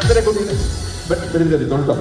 very good. But very good. Don't talk.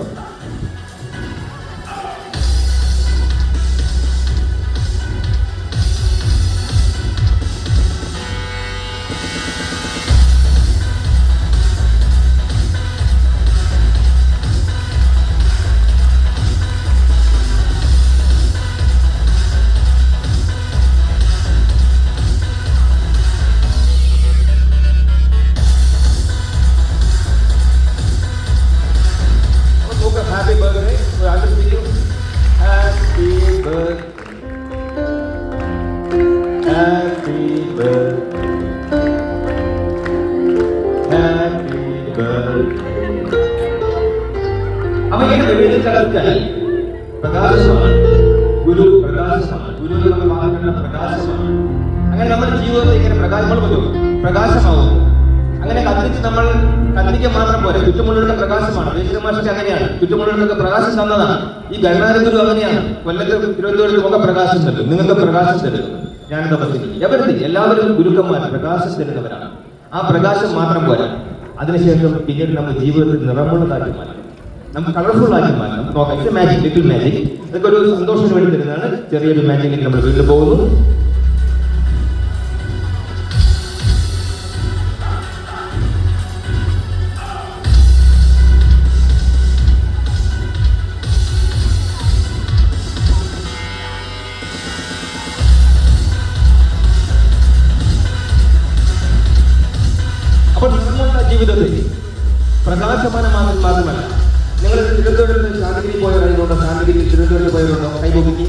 Happy birthday. We are just you. Happy birthday. Happy birthday. Happy birthday. अब ये विवेचन करते हैं प्रकाशमान गुरु प्रकाशमान गुरु ने हमें बात करना प्रकाशमान അങ്ങനെ നമ്മുടെ ജീവിതത്തിൽ ഇങ്ങനെ പ്രകാശങ്ങൾ വരും പ്രകാശമാവും അങ്ങനെ കത്തിച്ച് നമ്മൾ കത്തിക്ക് മാത്രം പോലെ ചുറ്റുമുള്ള പ്രകാശമാണ് ദേശമാശയ്ക്ക് അങ്ങനെയാണ് ചുറ്റുമുള്ള പ്രകാശം തന്നതാണ് ഈ ഗണനാരഗുരു അങ്ങനെയാണ് കൊല്ലത്ത് തിരുവനന്തപുരത്ത് ഒക്കെ പ്രകാശം തരും നിങ്ങൾക്ക് പ്രകാശം തരും ഞാൻ തപസ്സിന് എവരുടെ എല്ലാവരും ഗുരുക്കന്മാർ പ്രകാശം തരുന്നവരാണ് ആ പ്രകാശം മാത്രം പോരാ അതിനുശേഷം പിന്നീട് നമ്മുടെ ജീവിതത്തിൽ നിറമുള്ളതാക്കി മാറ്റാം നമുക്ക് കളർഫുൾ ആക്കി മാറ്റാം നമുക്ക് നോക്കാം ഇറ്റ്സ് മാജിക് ലിറ്റിൽ മാജിക് അതൊക്കെ ഒരു സന്തോഷത്തിന് വേണ്ടി തരുന്നതാണ് ചെറിയൊരു മാജിക്കിലേക്ക് നമ്മൾ വീട്ടിൽ പോകുന്നു അപ്പോൾ നിങ്ങളുടെ ജീവിതത്തിൽ പ്രകാശമാനമാകാൻ മാത്രമല്ല നിങ്ങൾ തിരുവനന്തപുരത്ത് ശാന്തിഗിരി പോയവരുണ്ടോ ശാന്തിഗിരി തിരുവനന്തപുരത്ത് പോയവരുണ്ടോ കൈപോക്കി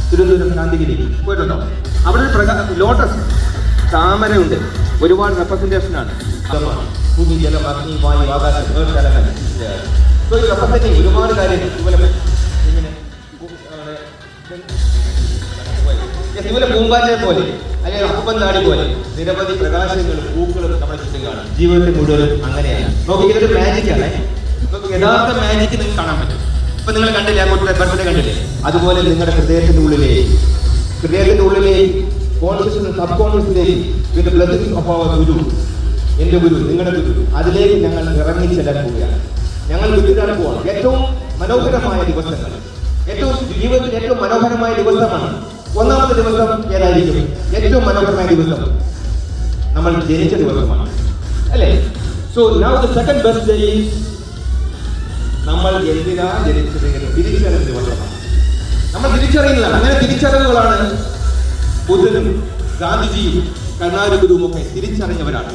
തിരുവനന്തപുരം ശാന്തിഗിരി പോയിട്ടുണ്ടോ അവിടെ ലോട്ടസ് താമരയുണ്ട് ഒരുപാട് റെപ്രസെന്റേഷനാണ് ഭൂമി ജലം അഗ്നി വായു ആകാശം റെപ്രസെന്റിങ് ഒരുപാട് കാര്യങ്ങൾ ഇതുപോലെ പൂമ്പാറ്റയെ പോലെ അല്ലെങ്കിൽ അപ്പൻ നാടി പോലെ നിരവധി പ്രകാശങ്ങളും പൂക്കളും നമ്മുടെ ചുറ്റും കാണാം ജീവിതത്തിൽ മുഴുവനും അങ്ങനെയാണ് നോക്കി ഇതൊരു മാജിക്കാണ് യഥാർത്ഥ മാജിക്ക് നിങ്ങൾക്ക് കാണാൻ പറ്റും ഇപ്പൊ നിങ്ങൾ കണ്ടില്ലേ ആ കുട്ടിയുടെ ബർത്ത്ഡേ കണ്ടില്ലേ അതുപോലെ നിങ്ങളുടെ ഹൃദയത്തിന്റെ ഉള്ളിലെ കോൺഷ്യസ് സബ് കോൺഷ്യസിലേക്ക് with blessings of our guru എന്റെ ഗുരു നിങ്ങളുടെ ഗുരു അതിലേക്ക് ഞങ്ങൾ ഇറങ്ങി ചെല്ലാൻ പോവുകയാണ് ഞങ്ങൾ ഗുരുവിനാണ് പോവാണ് ഏറ്റവും മനോഹരമായ ദിവസങ്ങൾ ജീവിതത്തിൽ ഏറ്റവും മനോഹരമായ ദിവസമാണ് ഒന്നാമത്തെ ദിവസം ഏതായിരിക്കും ഏറ്റവും മനോഹരമായ ദിവസം നമ്മൾ ജനിച്ച ദിവസമാണ് അല്ലേ so now the second best day is നമ്മൾ എന്തിനാ ജനിച്ചത് എന്ന് തിരിച്ചറിയുന്ന ദിവസമാണ് നമ്മൾ തിരിച്ചറിയുന്നതാണ് അങ്ങനെ തിരിച്ചറിവുകളാണ് ബുദ്ധനും ഗാന്ധിജിയും കരുണാരഗുരുവും ഒക്കെ തിരിച്ചറിഞ്ഞവരാണ്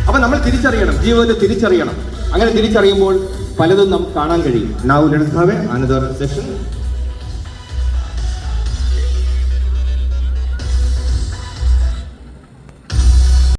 അപ്പൊ നമ്മൾ തിരിച്ചറിയണം ജീവിതത്തെ തിരിച്ചറിയണം അങ്ങനെ തിരിച്ചറിയുമ്പോൾ പലതും നമുക്ക് കാണാൻ കഴിയും now let's have another session